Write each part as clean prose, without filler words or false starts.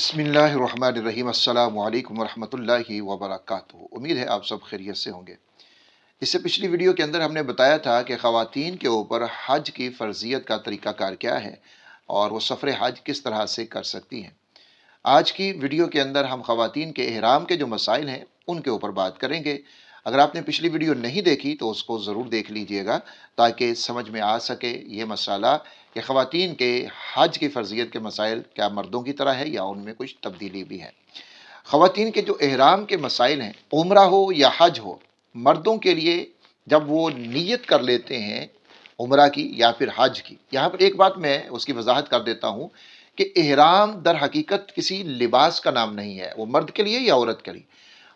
बिस्मिल्लाहिर्रहमानिर्रहीम अस्सलामु अलैकुम वरहमतुल्लाहि वबरकातुहू। उम्मीद है आप सब खैरियत से होंगे। इससे पिछली वीडियो के अंदर हमने बताया था कि ख़वातीन के ऊपर हज की फ़र्ज़ियत का तरीक़ाकार क्या है और वो सफ़र हज किस तरह से कर सकती हैं। आज की वीडियो के अंदर हम ख़वातीन के इहराम के जो मसाइल हैं उनके ऊपर बात करेंगे। अगर आपने पिछली वीडियो नहीं देखी तो उसको ज़रूर देख लीजिएगा ताकि समझ में आ सके ये मसाला कि ख़वातीन के हज की फ़र्ज़ियत के मसाइल क्या मर्दों की तरह है या उनमें कुछ तब्दीली भी है। ख़वातीन के जो इहराम के मसाइल हैं, उम्रा हो या हज हो, मर्दों के लिए जब वो नीयत कर लेते हैं उम्रा की या फिर हज की, यहाँ पर एक बात मैं उसकी वजाहत कर देता हूँ कि इहराम दर हकीकत किसी लिबास का नाम नहीं है, वो मर्द के लिए या औरत के लिए,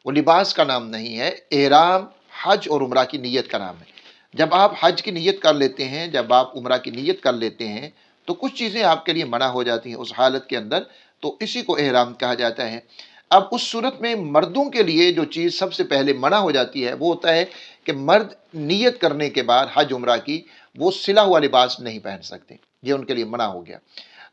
वो लिबास का नाम नहीं है। इहराम हज और उम्रा की नीयत का नाम है। जब आप हज की नीयत कर लेते हैं, जब आप उम्रा की नीयत कर लेते हैं, तो कुछ चीज़ें आपके लिए मना हो जाती हैं उस हालत के अंदर, तो इसी को इहराम कहा जाता है। अब उस सूरत में मर्दों के लिए जो चीज़ सबसे पहले मना हो जाती है वो होता है कि मर्द नीयत करने के बाद हज उम्रा की वो सिला हुआ लिबास नहीं पहन सकते, ये उनके लिए मना हो गया।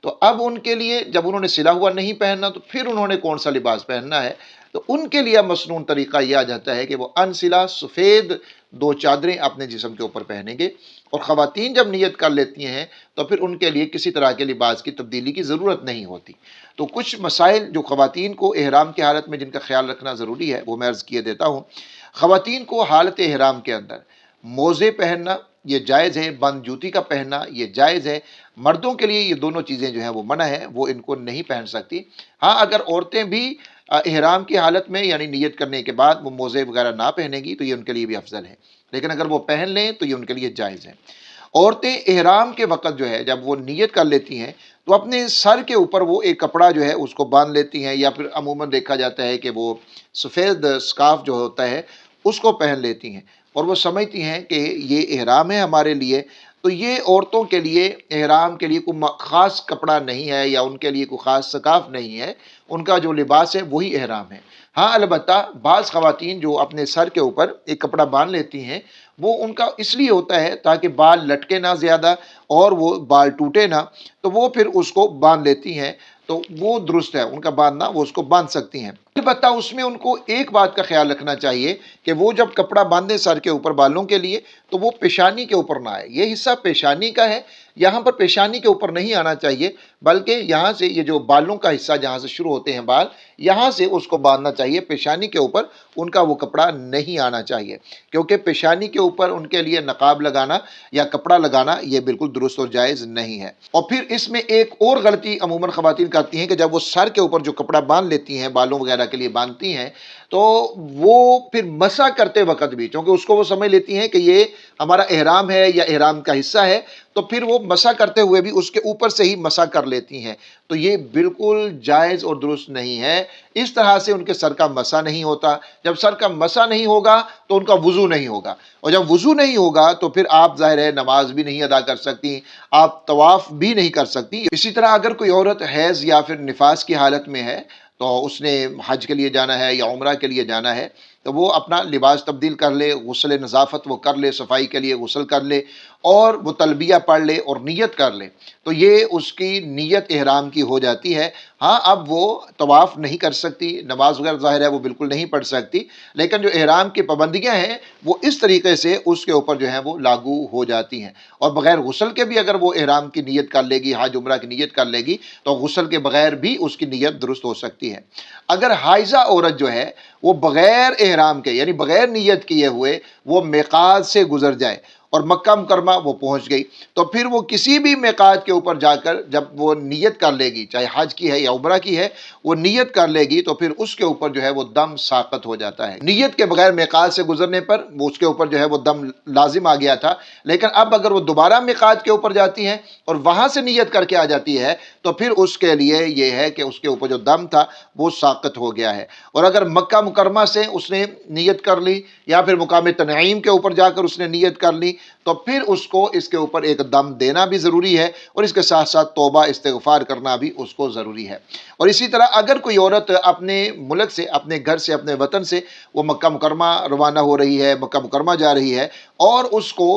तो अब उनके लिए जब उन्होंने सिला हुआ नहीं पहनना तो फिर उन्होंने कौन सा लिबास पहनना है, तो उनके लिए मसनून तरीका यह आ जाता है कि वो अनसिला सफ़ेद दो चादरें अपने जिस्म के ऊपर पहनेंगे। और ख़वातीन जब नियत कर लेती हैं तो फिर उनके लिए किसी तरह के लिबास की तब्दीली की ज़रूरत नहीं होती। तो कुछ मसाइल जो ख़वातीन को एहराम की हालत में जिनका ख्याल रखना ज़रूरी है वो मैं अर्ज़ किए देता हूँ। ख़वातीन को हालत एहराम के अंदर मोज़े पहनना ये जायज़ है, बंद जूती का पहनना ये जायज़ है। मर्दों के लिए ये दोनों चीज़ें जो हैं वो मना है, वो इनको नहीं पहन सकती। हाँ, अगर औरतें भी इहराम की हालत में यानी नियत करने के बाद वो मोज़े वगैरह ना पहनेंगी तो ये उनके लिए भी अफजल है, लेकिन अगर वो पहन लें तो ये उनके लिए जायज़ है। औरतें इहराम के वक़्त जो है जब वो नियत कर लेती हैं तो अपने सर के ऊपर वो एक कपड़ा जो है उसको बांध लेती हैं, या फिर अमूमन देखा जाता है कि वो सफ़ेद स्कार्फ़ जो होता है उसको पहन लेती हैं और वो समझती हैं कि ये इहराम है हमारे लिए। तो ये औरतों के लिए इहराम के लिए कोई ख़ास कपड़ा नहीं है या उनके लिए कोई ख़ास स्कार्फ़ नहीं है, उनका जो लिबास है वही इहराम है। हाँ, अलबत्ता बाज़ ख़वातीन जो अपने सर के ऊपर एक कपड़ा बांध लेती हैं वो उनका इसलिए होता है ताकि बाल लटके ना ज़्यादा और वो बाल टूटे ना, तो वो फिर उसको बांध लेती हैं, तो वो दुरुस्त है उनका बांधना, वो उसको बांध सकती हैं। अलबत्ता उसमें उनको एक बात का ख्याल रखना चाहिए कि वो जब कपड़ा बांधे सर के ऊपर बालों के लिए तो वो पेशानी के ऊपर ना आए। ये हिस्सा पेशानी का है, यहाँ पर पेशानी के ऊपर नहीं आना चाहिए, बल्कि यहाँ से ये जो बालों का हिस्सा जहाँ से शुरू होते हैं बाल, यहाँ से उसको बांधना चाहिए। पेशानी के ऊपर उनका वो कपड़ा नहीं आना चाहिए, क्योंकि पेशानी के ऊपर उनके लिए नकाब लगाना या कपड़ा लगाना ये बिल्कुल दुरुस्त और जायज़ नहीं है। और फिर इसमें एक और गलती अमूमन ख़वातीन करती हैं कि जब वो सर के ऊपर जो कपड़ा बांध लेती हैं, बालों वगैरह के लिए बांधती हैं, तो वो फिर मसा करते वक़्त भी, क्योंकि उसको वो समझ लेती हैं कि ये हमारा इहराम है या इहराम का हिस्सा है, तो फिर वो मसा करते हुए भी उसके ऊपर से ही मसा कर लेती हैं। तो ये बिल्कुल जायज़ और दुरुस्त नहीं है। इस तरह से उनके सर का मसा नहीं होता। जब सर का मसा नहीं होगा तो उनका वुज़ू नहीं होगा, और जब वुज़ू नहीं होगा तो फिर आप ज़ाहिर है नमाज भी नहीं अदा कर सकती, आप तवाफ़ भी नहीं कर सकती। इसी तरह अगर कोई औरत हैज़ या फिर निफास की हालत में है तो उसने हज के लिए जाना है या उम्रा के लिए जाना है, तो वो अपना लिबास तब्दील कर ले, गुस्ल नज़ाफ़त वो कर ले, सफाई के लिए गुस्ल कर ले और वो तलबिया पढ़ ले और नियत कर ले, तो ये उसकी नियत इहराम की हो जाती है। हाँ, अब वो तवाफ़ नहीं कर सकती, नमाज वगैरह ज़ाहिर है वो बिल्कुल नहीं पढ़ सकती, लेकिन जो इहराम की पाबंदियाँ हैं वो इस तरीके से उसके ऊपर जो है वो लागू हो जाती हैं। और बग़ैर गुस्ल के भी अगर वो इहराम की नियत कर लेगी, हज उम्रा की नियत कर लेगी, तो गुस्ल के बग़ैर भी उसकी नियत दुरुस्त हो सकती है। अगर हाइज़ा औरत जो है वो बग़ैर इहराम के यानी बग़ैर नियत किए हुए वो मिक़ात से गुज़र जाए और मक्का मुकरमा वो पहुँच गई, तो फिर वो किसी भी मिक़ात के ऊपर जाकर जब वो नियत कर लेगी, चाहे हज की है या उम्रा की है, वो नियत कर लेगी तो फिर उसके ऊपर जो है वो दम साक़त हो जाता है। नियत के बगैर मिक़ात से गुजरने पर वो उसके ऊपर जो है वो दम लाजिम आ गया था, लेकिन अब अगर वो दोबारा मिक़ात के ऊपर जाती हैं और वहाँ से नियत करके आ जाती है तो फिर उसके लिए ये है कि उसके ऊपर जो दम था वो साक़त हो गया है। और अगर मक्का मुकरमा से उसने नियत कर ली या फिर मुकाम तनईम के ऊपर जाकर उसने नियत कर ली, तो फिर उसको इसके ऊपर एक दम देना भी ज़रूरी है और इसके साथ साथ तौबा इस्तिग़फ़ार करना भी उसको ज़रूरी है। और इसी तरह अगर कोई औरत अपने मुल्क से, अपने घर से, अपने वतन से वो मक्का मुकरमा रवाना हो रही है, मक्का मुकरमा जा रही है और उसको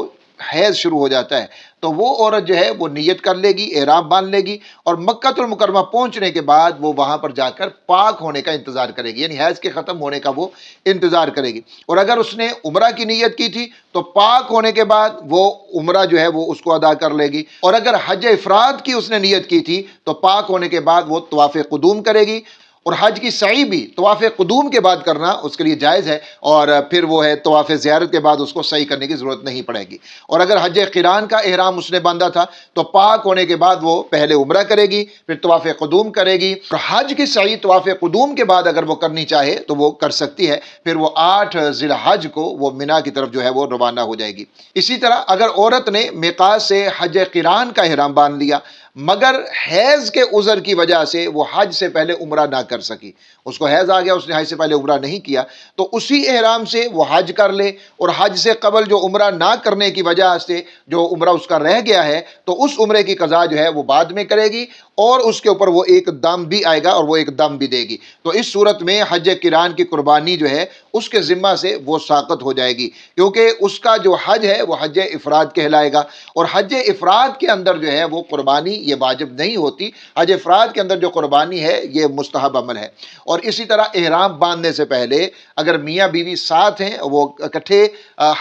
हैज़ शुरू हो जाता है तो वो औरत जो है वो नियत कर लेगी, एहराम बांध लेगी और मक्कातुल मुकर्रमा पहुंचने के बाद वो वहां पर जाकर पाक होने का इंतजार करेगी, यानी हैज़ के खत्म होने का वो इंतजार करेगी। और अगर उसने उम्रा की नियत की थी तो पाक होने के बाद वो उम्रा जो है वो उसको अदा कर लेगी। और अगर हज इफराद की उसने नियत की थी तो पाक होने के बाद वो तवाफ़ कुदूम करेगी। और हज की सई भी तवाफ़ कुदूम के बाद करना उसके लिए जायज़ है, और फिर वो है तवाफ़ ज़ियारत के बाद उसको सही करने की ज़रूरत नहीं पड़ेगी। और अगर हज क़िरान का एहराम उसने बांधा था तो पाक होने के बाद वो पहले उम्रा करेगी, फिर तवाफ़ कुदूम करेगी। और हज की सई तवाफ़ कुदूम के बाद अगर वो करनी चाहे तो वो कर सकती है। फिर वो 8 ज़िलहज को वो मिना की तरफ जो है वो रवाना हो जाएगी। इसी तरह अगर औरत ने मिक़ात से हज क़िरान का एहराम बांध लिया मगर हैज़ के उज़र की वजह से वो हज से पहले उम्रा ना कर सकी, उसको हैज़ आ गया, उसने हज से पहले उम्रा नहीं किया, तो उसी एहराम से वो हज कर ले। और हज से कबल जो उम्रा ना करने की वजह से जो उम्रा उसका रह गया है तो उस उम्रे की कज़ा जो है वो बाद में करेगी और उसके ऊपर वो एक दम भी आएगा और वो एक दम भी देगी। तो इस सूरत में हज किरान की कुर्बानी जो है उसके ज़िम्मा से वो साक़त हो जाएगी, क्योंकि उसका जो हज है वो हज इफ़राद कहलाएगा। और हज इफ़राद के अंदर जो है वो कुर्बानी ये वाजिब नहीं होती, हज इफ़राद के अंदर जो कुर्बानी है ये मुस्तहब अमल है। और इसी तरह एहराम बांधने से पहले अगर मियाँ बीवी साथ हैं, वो इकट्ठे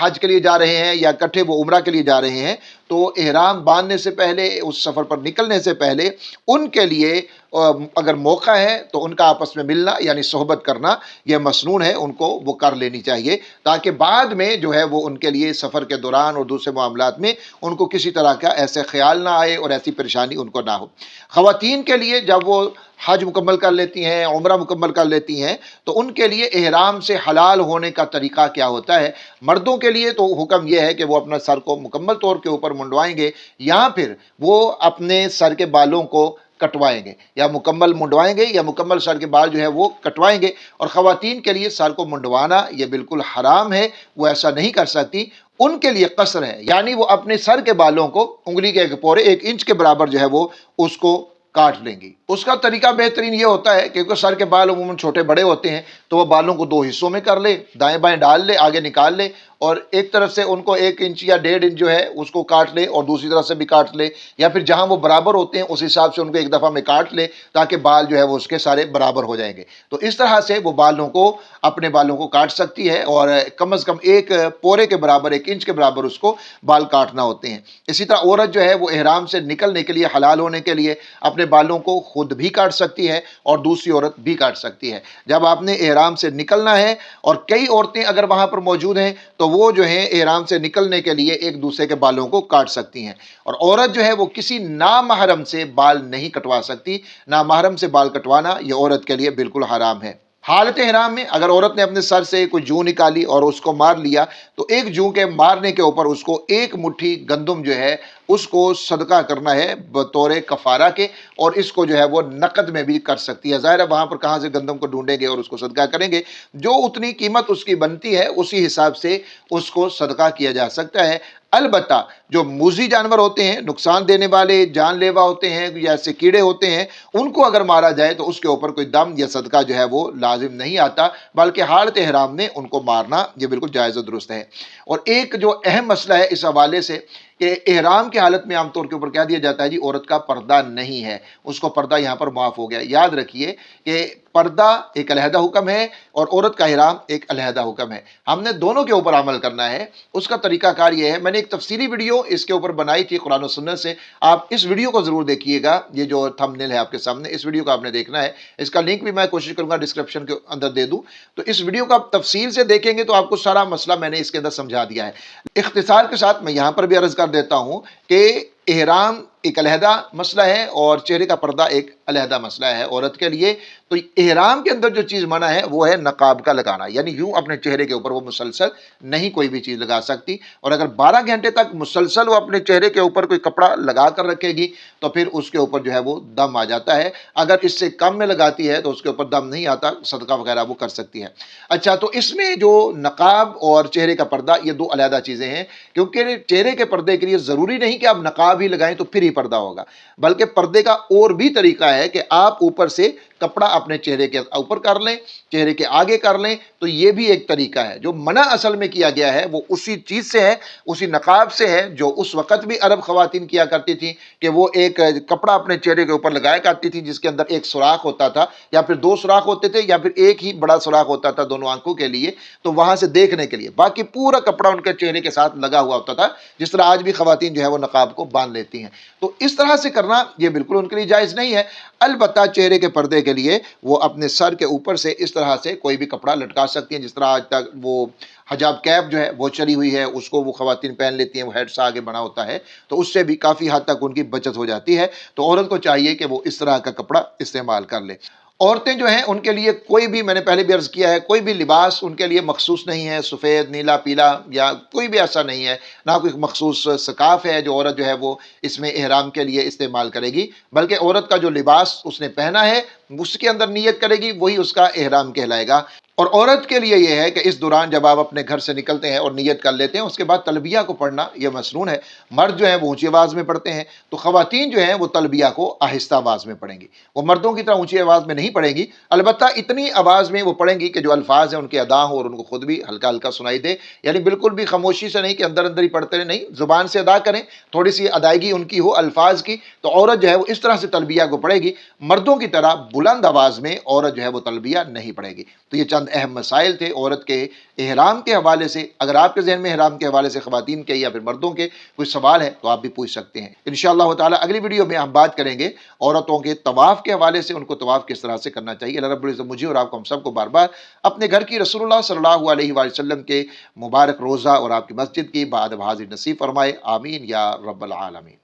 हज के लिए जा रहे हैं या इकट्ठे वो उम्रा के लिए जा रहे हैं, तो एहराम बांधने से पहले, उस सफ़र पर निकलने से पहले उनके लिए अगर मौका है तो उनका आपस में मिलना यानी सोहबत करना यह मसनून है, उनको वो कर लेनी चाहिए, ताकि बाद में जो है वो उनके लिए सफ़र के दौरान और दूसरे मामलात में उनको किसी तरह का ऐसे ख्याल ना आए और ऐसी परेशानी उनको ना हो। ख़वातीन के लिए जब वो हज मुकम्मल कर लेती हैं, उम्रा मुकम्मल कर लेती हैं, तो उनके लिए एहराम से हलाल होने का तरीका क्या होता है। मर्दों के लिए तो हुक्म यह है कि वो अपना सर को मुकम्मल तौर के ऊपर मुंडवाएंगे या फिर वो अपने सर के बालों को कटवाएंगे, या मुकम्मल मुंडवाएंगे या मुकम्मल सर के बाल जो है वो कटवाएंगे। और ख़वातीन के लिए सर को मुंडवाना ये बिल्कुल हराम है, वो ऐसा नहीं कर सकती। उनके लिए कसर है, यानी वो अपने सर के बालों को उंगली के पूरे 1 इंच के बराबर जो है वो उसको काट लेंगी। उसका तरीका बेहतरीन ये होता है, क्योंकि सर के बाल अमूमन छोटे बड़े होते हैं, तो वह बालों को 2 हिस्सों में कर ले, दाएं बाएं डाल ले, आगे निकाल ले और एक तरफ से उनको 1 इंच या 1.5 इंच जो है उसको काट ले और दूसरी तरफ से भी काट ले, या फिर जहां वो बराबर होते हैं उस हिसाब से उनको एक दफ़ा में काट ले, ताकि बाल जो है वो उसके सारे बराबर हो जाएंगे। तो इस तरह से वो बालों को, अपने बालों को काट सकती है और कम अज़ कम 1 पोरे के बराबर, 1 इंच के बराबर उसको बाल काटना होते हैं। इसी तरह औरत जो है वो एहराम से निकलने के लिए, हलाल होने के लिए अपने बालों को खुद भी काट सकती है और दूसरी औरत भी काट सकती है। जब आपने एहराम से निकलना है और कई औरतें अगर वहां पर मौजूद हैं तो वो जो है एहराम से निकलने के लिए एक दूसरे के बालों को काट सकती हैं। और औरत जो है वो किसी नामहरम से बाल नहीं कटवा सकती, नामहरम से बाल कटवाना ये औरत के लिए बिल्कुल हराम है। हालत एहराम में अगर औरत ने अपने सर से कोई जूं निकाली और उसको मार लिया तो एक जूं के मारने के ऊपर उसको 1 मुट्ठी गंदम जो है उसको सदका करना है बतौर कफारा के, और इसको जो है वो नकद में भी कर सकती है। ज़ाहिर है वहाँ पर कहाँ से गंदम को ढूंढेंगे और उसको सदका करेंगे, जो उतनी कीमत उसकी बनती है उसी हिसाब से उसको सदका किया जा सकता है। अलबत्ता जो मूज़ी जानवर होते हैं, नुकसान देने वाले जानलेवा होते हैं या ऐसे कीड़े होते हैं, उनको अगर मारा जाए तो उसके ऊपर कोई दम या सदका जो है वो लाजिम नहीं आता, बल्कि हालत एहराम में उनको मारना ये बिल्कुल जायज़ और दुरुस्त है। और एक जो अहम मसला है इस हवाले से कि एहराम की हालत में आमतौर के ऊपर क्या दिया जाता है जी, औरत का पर्दा नहीं है, उसको पर्दा यहाँ पर माफ़ हो गया। याद रखिए कि पर्दा एक अलहदा हुक्म है और औरत का एहराम एक अलहदा हुक्म है, हमने दोनों के ऊपर अमल करना है। उसका तरीकाकार ये है, मैंने एक तफसीली वीडियो इसके ऊपर बनाई थी कुरान और सुन्नत से, आप इस वीडियो को ज़रूर देखिएगा। ये जो थंबनेल है आपके सामने, इस वीडियो को आपने देखना है, इसका लिंक भी मैं कोशिश करूँगा डिस्क्रिप्शन के अंदर दे दूँ। तो इस वीडियो को आप तफसील से देखेंगे तो आपको सारा मसला मैंने इसके अंदर समझा दिया है। इख्तिसार के साथ मैं यहाँ पर भी अर्ज़ कर देता हूँ कि एहराम एक अलहदा मसला है और चेहरे का पर्दा एक अलहदा मसला है औरत के लिए। तो एहराम के अंदर जो चीज़ मना है वो है नकाब का लगाना, यानी यूं अपने चेहरे के ऊपर वो मुसलसल नहीं कोई भी चीज़ लगा सकती। और अगर 12 घंटे तक मुसलसल वो अपने चेहरे के ऊपर कोई कपड़ा लगा कर रखेगी तो फिर उसके ऊपर जो है वो दम आ जाता है। अगर इससे कम में लगाती है तो उसके ऊपर दम नहीं आता, सदका वगैरह वो कर सकती है। अच्छा, तो इसमें जो नकाब और चेहरे का पर्दा ये 2 अलहदा चीज़ें हैं, क्योंकि चेहरे के पर्दे के लिए ज़रूरी नहीं कि आप नकाब ही लगाएं तो फिर ही पर्दा होगा, बल्कि पर्दे का और भी तरीका है कि आप ऊपर से कपड़ा अपने चेहरे के ऊपर कर लें, चेहरे के आगे कर लें, तो ये भी एक तरीका है। जो मना असल में किया गया है वो उसी चीज़ से है, उसी नकाब से है जो उस वक़्त भी अरब ख़वातीन किया करती थी कि वो एक कपड़ा अपने चेहरे के ऊपर लगाया करती थी जिसके अंदर एक सुराख होता था, या फिर 2 सुराख होते थे, या फिर एक ही बड़ा सुराख होता था दोनों आंखों के लिए, तो वहाँ से देखने के लिए। बाकी पूरा कपड़ा उनके चेहरे के साथ लगा हुआ होता था, जिस तरह आज भी ख़वातीन जो है वो नकाब को बांध लेती हैं। तो इस तरह से करना ये बिल्कुल उनके लिए जायज़ नहीं है। अलबत्ता चेहरे के पर्दे के लिए वो अपने सर के ऊपर से इस तरह से कोई भी कपड़ा लटका सकती हैं, जिस तरह आज तक वो हजाब कैप जो है वो चली हुई है, उसको वो ख़वातीन पहन लेती हैं, वो हेड से आगे बना होता है, तो उससे भी काफ़ी हद तक उनकी बचत हो जाती है। तो औरत को चाहिए कि वो इस तरह का कपड़ा इस्तेमाल कर ले। औरतें जो हैं उनके लिए कोई भी, मैंने पहले भी अर्ज़ किया है, कोई भी लिबास उनके लिए मखसूस नहीं है, सफ़ेद, नीला, पीला या कोई भी ऐसा नहीं है, ना कोई मखसूस सकाफ़ है जो औरत जो है वो इसमें एहराम के लिए इस्तेमाल करेगी, बल्कि औरत का जो लिबास उसने पहना है उसके अंदर नियत करेगी, वही उसका एहराम कहलाएगा। और औरत के लिए यह है कि इस दौरान जब आप अपने घर से निकलते हैं और नियत कर लेते हैं, उसके बाद तलबिया को पढ़ना यह मसनून है। मर्द जो है वो ऊंची आवाज़ में पढ़ते हैं, तो ख़वातीन जो हैं वो तलबिया को आहिस्ता आवाज़ में पढ़ेंगी, वो मर्दों की तरह ऊंची आवाज़ में नहीं पढ़ेंगी, अलबत्ता इतनी आवाज़ में वो पढ़ेंगी कि जो अल्फाज हैं उनके अदा हो और उनको खुद भी हल्का हल्का सुनाई दे। यानी बिल्कुल भी खामोशी से नहीं कि अंदर अंदर ही पढ़ते रहे, नहीं, ज़ुबान से अदा करें, थोड़ी सी अदायगी उनकी हो अल्फाज की। तो औरत जो है वो इस तरह से तलबिया को पढ़ेगी, मर्दों की तरह बुलंद आवाज़ में औरत जो है वो तलबिया नहीं पढ़ेगी। तो ये चंद अहम मसाइल थे औरत के एहराम के हवाले से। अगर आपके जहन में एहराम के हवाले से ख़वातीन के या फिर मर्दों के कोई सवाल है तो आप भी पूछ सकते हैं। इंशाअल्लाह ताला अगली वीडियो में हम बात करेंगे औरतों के तवाफ़ के हवाले से, उनको तवाफ़ किस तरह से करना चाहिए। अल्लाह रब्बुल इज़्ज़त मुझे और आपको, हम सबको बार बार अपने घर की रसूलुल्लाह सल्लल्लाहु अलैहि वसल्लम के मुबारक रोज़ा और आपकी मस्जिद की बाद हाज़िर नसीब फरमाए। आमीन या रब्बल आलमीन।